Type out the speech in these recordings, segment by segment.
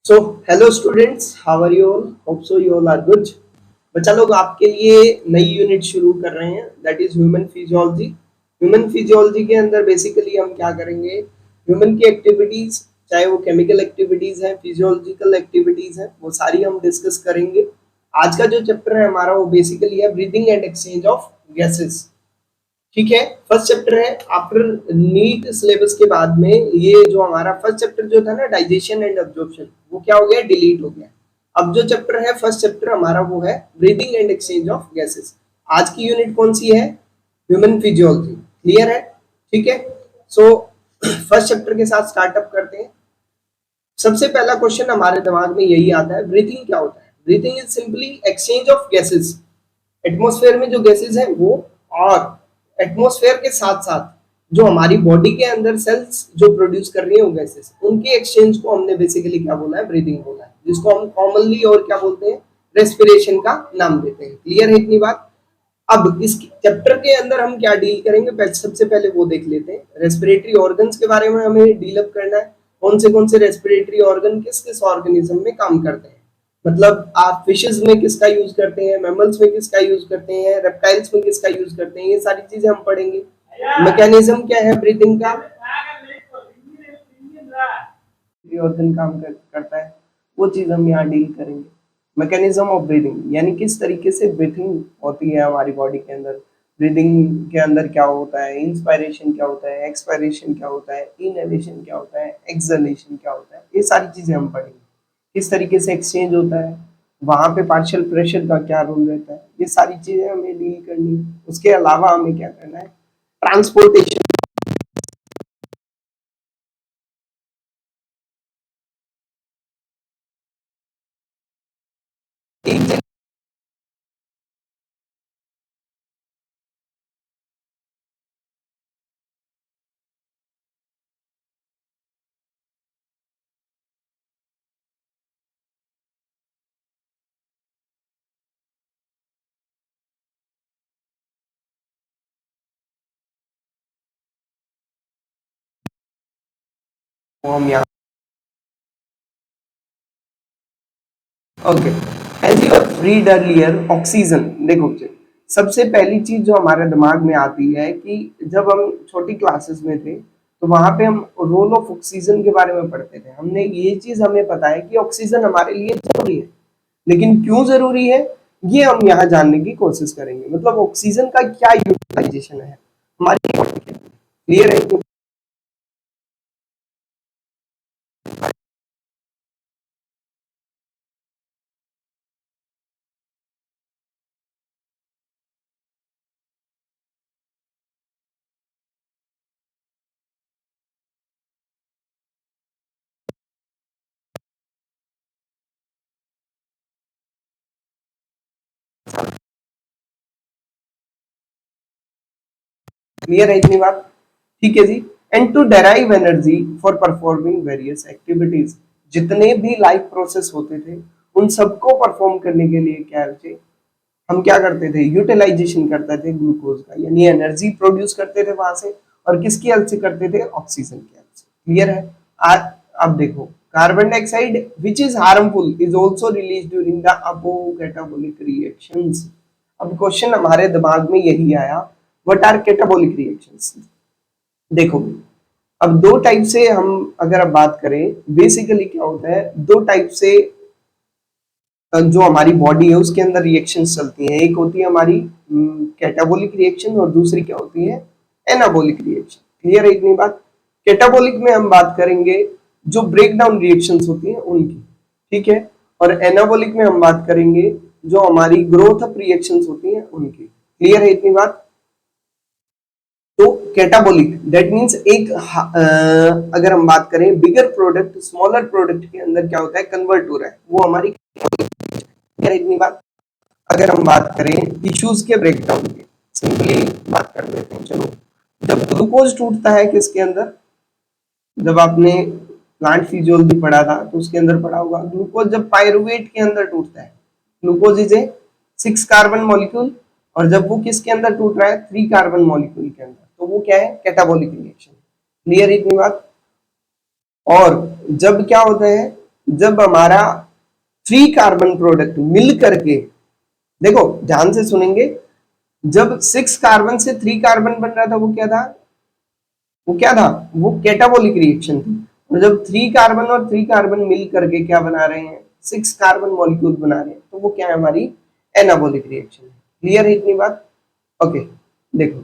So hello students, how are you all? Hope so you all are good. बच्चा लोग आपके लिए नई यूनिट शुरू कर रहे हैं, that is human physiology. Human physiology के अंदर बेसिकली हम क्या करेंगे, ह्यूमन की एक्टिविटीज, चाहे वो केमिकल एक्टिविटीज हैं, फिजियोलॉजिकल एक्टिविटीज हैं, वो सारी हम डिस्कस करेंगे। आज का जो चैप्टर है हमारा वो बेसिकली है breathing and exchange of gases. ठीक है, फर्स्ट चैप्टर है आफ्टर नीट सिलेबस के बाद में। ये जो हमारा फर्स्ट चैप्टर जो था ना, डाइजेशन एंड अब्जॉर्प्शन, वो क्या हो गया, डिलीट हो गया। अब जो चैप्टर है फर्स्ट चैप्टर हमारा वो है breathing and exchange of gases. आज की यूनिट कौन सी है? Human physiology. क्लियर है? ठीक है। सो फर्स्ट चैप्टर के साथ स्टार्टअप करते हैं। सबसे पहला क्वेश्चन हमारे दिमाग में यही आता है, ब्रीथिंग क्या होता है? Breathing is simply exchange of gases. Atmosphere में जो गैसेस हैं वो, और एटमॉस्फेयर के साथ साथ जो हमारी बॉडी के अंदर सेल्स जो प्रोड्यूस कर रही है वो गैसेस, उनके एक्सचेंज को हमने बेसिकली क्या बोला है, ब्रीदिंग बोला है, जिसको हम कॉमनली और क्या बोलते हैं, रेस्पिरेशन का नाम देते हैं। क्लियर है इतनी बात? अब इस चैप्टर के अंदर हम क्या डील करेंगे, सबसे पहले वो देख लेते हैं। रेस्पिरेटरी ऑर्गन्स के बारे में हमें डील अप करना है। कौन से रेस्पिरेटरी ऑर्गन किस किस ऑर्गेनिज्म में काम करते हैं। मतलब आप फिशेस में किसका यूज करते हैं, मैमल्स में किसका यूज करते हैं, रेप्टाइल्स में किसका यूज करते हैं, ये सारी चीजें हम पढ़ेंगे। मैकेनिज्म क्या है ब्रीथिंग का, ऑर्गन करता है, वो चीज हम यहाँ डील करेंगे। मैकेनिज्म ऑफ ब्रीदिंग यानी किस तरीके से ब्रीथिंग होती है हमारी बॉडी के अंदर। ब्रीदिंग के अंदर क्या होता है, इंस्पायरेशन क्या होता है, एक्सपायरेशन क्या होता है, इनहेलेशन क्या होता है, एक्सहेलेशन क्या होता है, ये सारी चीजें हम पढ़ेंगे। किस तरीके से एक्सचेंज होता है, वहां पे पार्शियल प्रेशर का क्या रोल रहता है, ये सारी चीजें हमें डील करनी है। उसके अलावा हमें क्या करना है, ट्रांसपोर्टेशन। हम यहाँ okay, as you read earlier, oxygen. देखो जी, सबसे पहली चीज जो हमारे दिमाग में आती है कि जब हम छोटी क्लासेस में थे तो वहां पे हम रोल ऑफ ऑक्सीजन के बारे में पढ़ते थे। हमने ये चीज हमें पता है कि ऑक्सीजन हमारे लिए जरूरी है, लेकिन क्यों जरूरी है ये हम यहाँ जानने की कोशिश करेंगे। मतलब ऑक्सीजन का क्या यूटिलाइजेशन है हमारी बॉडी के। क्लियर है? क्लियर है इतनी बात? ठीक है जी। And to derive energy for performing various activities, जितने भी लाइफ प्रोसेस होते थे उन सबको परफॉर्म करने के लिए क्या है, हम क्या करते थे, यूटिलाइजेशन करते थे ग्लूकोज का, यानी एनर्जी प्रोड्यूस करते थे वहां से। और किसकी हेल्प से करते थे, ऑक्सीजन की हेल्प से। क्लियर है? आज अब देखो, carbon dioxide which is harmful is also release during the above catabolic reactions. अब क्वेश्चन हमारे दिमाग में यही आया, व्हाट आर कैटाबोलिक रिएक्शंस। देखो, अब दो टाइप से हम अगर अब बात करें, बेसिकली क्या होता है, दो टाइप से जो हमारी बॉडी है उसके अंदर रिएक्शंस चलती हैं। एक होती है हमारी कैटाबोलिक रिएक्शन और दूसरी क्या होती है, एनाबोलिक रिएक्शन। क्लियर है इतनी बात? कैटाबोलिक में हम बात करेंगे जो ब्रेक डाउन रिएक्शंस होती हैं उनकी, ठीक है। और एनाबोलिक में हम बात करेंगे जो हमारी ग्रोथ अप रिएक्शंस होती हैं उनकी। क्लियर है इतनी बात? तो कैटाबोलिक दैट मींस एक अगर हम बात करें बिगर प्रोडक्ट स्मॉलर प्रोडक्ट के अंदर क्या होता है, कन्वर्ट हो रहा है, वो हमारी। क्या है इतनी बात? अगर हम बात करें टिश्यूज के ब्रेकडाउन की, सिंपली बात कर लेते हैं। चलो, जब ग्लूकोज टूटता है किसके अंदर, जब आपने प्लांट फिजियोलॉजी पढ़ा था तो उसके अंदर पढ़ा होगा, ग्लूकोज जब पायरुवेट के अंदर टूटता है, glucose is a 6 carbon molecule, और जब वो किसके अंदर टूट रहा है, 3 कार्बन मॉलिक्यूल के अंदर, तो वो क्या है, कैटाबोलिक रिएक्शन। क्लियर इतनी बात? और जब क्या होता है, जब हमारा 3 कार्बन प्रोडक्ट मिल करके, देखो ध्यान से सुनेंगे, जब 6 कार्बन से 3 कार्बन बन रहा था वो क्या था, वो क्या था, वो कैटाबोलिक रिएक्शन थी। और जब 3 कार्बन और 3 कार्बन मिल करके क्या बना रहे हैं, 6 कार्बन मॉलिक्यूल बना रहे हैं, तो वो क्या है, हमारी एनाबॉलिक रिएक्शन है। क्लियर है इतनी बात? ओके, देखो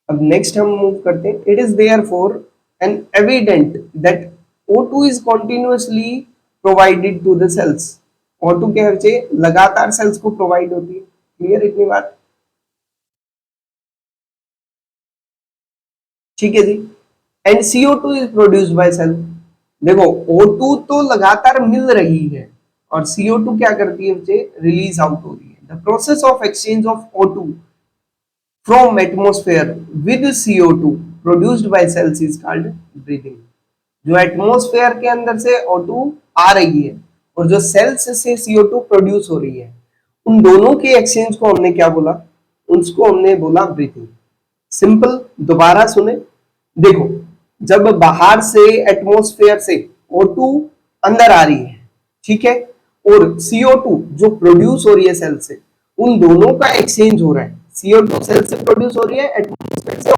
अब नेक्स्ट हम मूव करते हैं। It is there for an evident that O2 is continuously provided to the cells. O2 क्या है, लगातार सेल्स को प्रोवाइड होती है। क्लियर इतनी बात? ठीक है जी। And CO2 is produced by cell. देखो O2 तो लगातार मिल रही है और CO2 क्या करती है, बच्चे, रिलीज आउट हो रही है। The process of exchange of O2 from atmosphere with CO2 produced by cells is called breathing. जो एटमॉस्फेयर के अंदर से O2 आ रही है और जो सेल्स से CO2 प्रोड्यूस हो रही है, उन दोनों के एक्सचेंज को हमने क्या बोला, उसको हमने बोला ब्रीथिंग। सिंपल, दोबारा सुने। देखो जब बाहर से एटमॉस्फेयर से O2 अंदर आ रही है, ठीक है, और CO2 जो प्रोड्यूस हो रही है सेल से, उन दोनों का एक्सचेंज हो रहा है। CO2 सेल से प्रोड्यूस हो रही है, एटमॉस्फेयर से।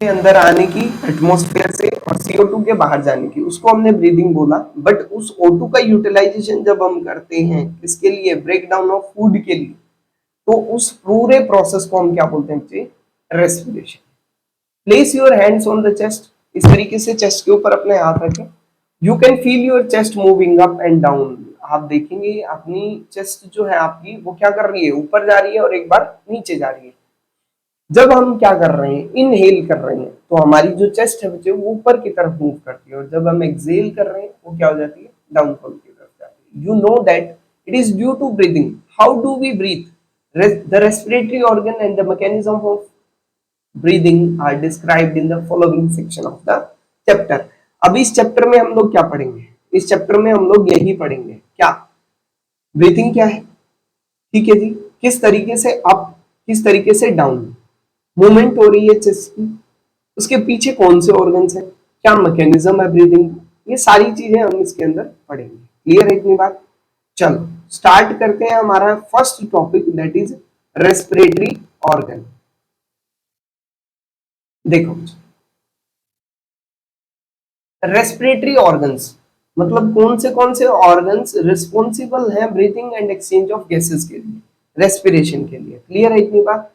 अंदर आने की एटमॉस्फेयर से और CO2 के बाहर जाने की, उसको हमने ब्रीदिंग बोला। बट उस O2 का यूटिलाइजेशन जब हम करते हैं किसके लिए, ब्रेक डाउन ऑफ फूड के लिए, तो उस पूरे प्रोसेस को हम क्या बोलते हैं, respiration. Place your hands on the chest. इस तरीके से चेस्ट के ऊपर अपने हाथ रखें। You can feel your chest moving up and down. आप देखेंगे अपनी चेस्ट जो है आपकी, वो क्या कर रही है, ऊपर जा रही है और एक बार नीचे जा रही है। जब हम क्या कर रहे हैं, इनहेल कर रहे हैं, तो हमारी जो चेस्ट है बच्चे वो ऊपर की तरफ मूव करती है, और जब हम एक्सहेल कर रहे हैं वो क्या हो जाती है, डाउनफॉल की तरफ जाती है। You know that it is due to breathing. How do we breathe? The respiratory organ and the mechanism of breathing are described in the following section of the chapter। अब इस चैप्टर में हम लोग क्या पढ़ेंगे, इस चैप्टर में हम लोग यही पढ़ेंगे, क्या, ब्रीथिंग क्या है, ठीक है जी, किस तरीके से अप, किस तरीके से डाउन मूवमेंट हो रही है चेस्ट की, उसके पीछे कौन से ऑर्गन्स है, क्या मैकेनिज्म है ब्रीदिंग, ये सारी चीजें हम इसके अंदर पढ़ेंगे। क्लियर है इतनी बात? चलो स्टार्ट करते हैं हमारा first topic, that is respiratory organ. देखो रेस्पिरेटरी ऑर्गन्स मतलब कौन से ऑर्गन्स रिस्पॉन्सिबल हैं breathing and exchange of gases के लिए, रेस्पिरेशन के लिए। क्लियर है इतनी बात?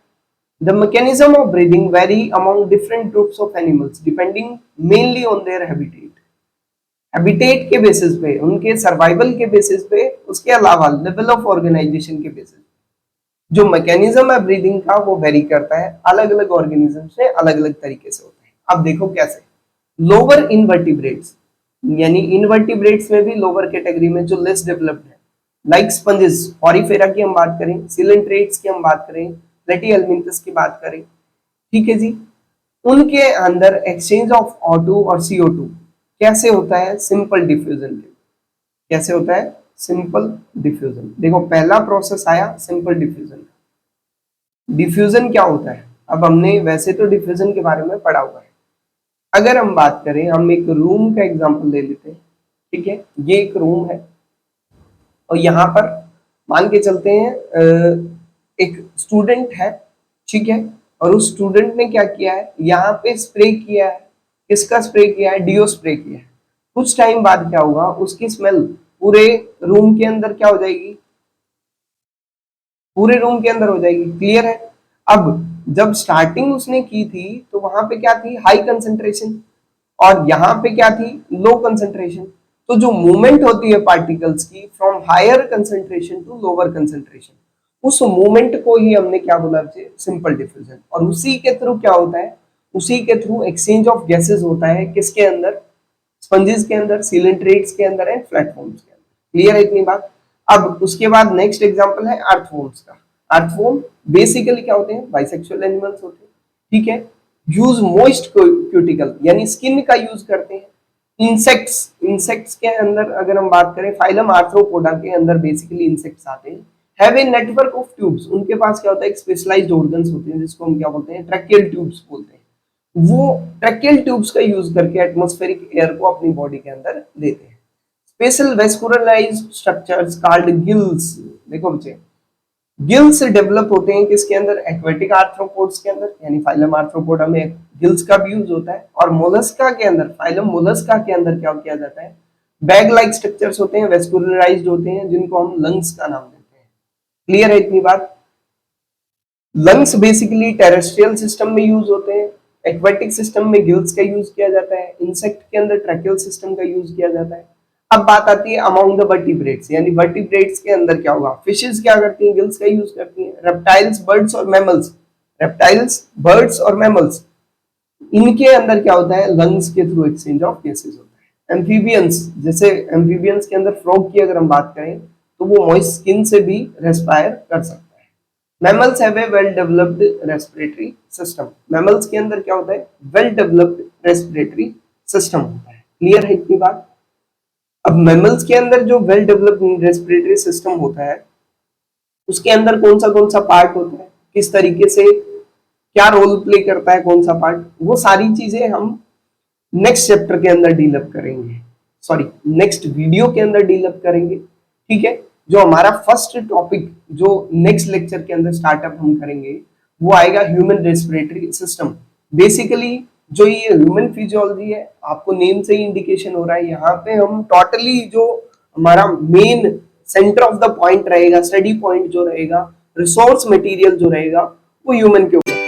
The mechanism of breathing very among different groups of animals depending mainly on their habitat. Habitat के बेसिस पे, उनके सर्वाइवल के बेसिस पे, उसके अलावा लेवल ऑफ ऑर्गेनाइजेशन के बेसिस, जो मैकेनिज्म है ब्रीदिंग का वो वेरी करता है, अलग अलग ऑर्गेनिज्म से अलग अलग तरीके से होता है। अब देखो कैसे, लोअर इनवर्टिब्रेट्स, यानी इनवर्टिब्रेट्स में भी लोअर कैटेगरी में जो लेस डेवलप्ड है, लाइक स्पंजेस, ऑरिफेरा की हम बात करें, सिलेंट्रेट्स की हम बात करें, प्लेटिहेल्मिन्थस की बात करें, ठीक है जी, उनके अंदर एक्सचेंज ऑफ O2 और CO2 कैसे होता है, सिंपल डिफ्यूजन। कैसे होता है, सिंपल डिफ्यूजन। देखो पहला प्रोसेस आया सिंपल डिफ्यूजन। डिफ्यूजन क्या होता है, अब हमने वैसे तो डिफ्यूजन के बारे में पढ़ा हुआ है। अगर हम बात करें, हम एक रूम का एग्जांपल ले लेते हैं, ठीक है, ये एक रूम है और यहाँ पर मान के चलते हैं एक स्टूडेंट है, ठीक है, और उस स्टूडेंट ने क्या किया है, यहाँ पे स्प्रे किया है, किसका स्प्रे किया है, डीओ स्प्रे किया है। कुछ टाइम बाद क्या होगा, उसकी स्मेल पूरे रूम के अंदर क्या हो जाएगी, पूरे रूम के अंदर हो जाएगी। क्लियर है? अब जब स्टार्टिंग उसने की थी तो वहां पे क्या थी, हाई कंसेंट्रेशन, और यहाँ पे क्या थी, लो कंसेंट्रेशन। तो जो मूवमेंट होती है पार्टिकल्स की from higher concentration to lower concentration, उस मूवमेंट को ही हमने क्या बोला, सिंपल डिफ्यूजन। और उसी के थ्रू क्या होता है, उसी के थ्रू एक्सचेंज ऑफ गैसेस होता है, किसके अंदर, स्पंजेस के अंदर, सिलेंट्रेट्स के अंदर एंड प्लेटफॉर्म्स के अंदर। क्लियर है इतनी बात? अब उसके बाद नेक्स्ट एग्जांपल है अर्थवॉर्म्स का। अर्थवॉर्म बेसिकली क्या होते हैं, बाइसेक्सुअल एनिमल्स होते हैं, ठीक है। यूज मोइस्ट क्यूटिकल यानी स्किन का यूज करते हैं। इंसेक्ट्स के अंदर अगर हम बात करें, फाइलम आर्थ्रोपोडा के अंदर बेसिकली इंसेक्ट्स आते हैं। Have a network of tubes, उनके पास क्या होता है, एक स्पेशलाइज्ड ऑर्गन्स होते हैं जिसको हम क्या बोलते हैं, ट्रैकियल ट्यूब्स बोलते हैं। वो ट्रैकियल ट्यूब्स का यूज करके एटमॉस्फेरिक एयर को अपनी बॉडी के अंदर लेते हैं। Special vascularised structures called gills, देखो बच्चे, गिल्स डेवलप होते हैं किसके अंदर, एक्वेटिक आर्थ्रोपोड्स के अंदर, यानी फाइलम आर्थ्रोपोडा में गिल्स का भी यूज होता है। और मोलस्का के अंदर, फाइलम मोलस्का के अंदर क्या किया जाता है, बैग लाइक स्ट्रक्चर्स होते हैं, वेस्कुलराइज्ड होते हैं, जिनको हम लंग्स का नाम देते हैं। क्लियर है इतनी बात। लंग्स बेसिकली टेरेस्ट्रियल सिस्टम में यूज होते हैं, एक्वेटिक सिस्टम में गिल्स का यूज किया जाता है, इंसेक्ट के अंदर ट्रैकियल सिस्टम का यूज किया जाता है। अब बात आती है अमॉन्ग द वर्टिब्रेट्स, यानी वर्टिब्रेट्स के अंदर क्या होगा, फिशेस क्या करती हैं, गिल्स का यूज करती हैं। रेप्टाइल्स, बर्ड्स और मैमल्स, रेप्टाइल्स, बर्ड्स और मैमल्स, इनके अंदर क्या होता है, लंग्स के थ्रू एक्सचेंज ऑफ गैसेस होता है। एम्फीबियंस, जैसे एम्फीबियंस के अंदर फ्रॉग की अगर हम बात करें तो वो मॉइस्ट स्किन से भी रेस्पायर कर सकता है। Mammals have a well developed respiratory system, mammals के अंदर क्या होता है, वेल डेवलप्ड रेस्पिरेटरी सिस्टम होता है। क्लियर है इतनी बात। अब मैमल्स के अंदर जो वेल डेवलप्ड रेस्पिरेटरी सिस्टम होता है, उसके अंदर कौन सा पार्ट होता है, किस तरीके से क्या रोल प्ले करता है, कौन सा पार्ट, वो सारी चीजें हम नेक्स्ट चैप्टर के अंदर डीलअप करेंगे, सॉरी नेक्स्ट वीडियो के अंदर डीलअप करेंगे। ठीक है, जो हमारा फर्स्ट टॉपिक जो नेक्स्ट लेक्चर के अंदर स्टार्टअप हम करेंगे वो आएगा ह्यूमन रेस्पिरेटरी सिस्टम। बेसिकली जो ये ह्यूमन फिजियोलॉजी है, आपको नेम से ही इंडिकेशन हो रहा है, यहाँ पे हम टोटली जो हमारा main centre of the point रहेगा, स्टडी पॉइंट जो रहेगा, रिसोर्स मटेरियल जो रहेगा, वो ह्यूमन के ऊपर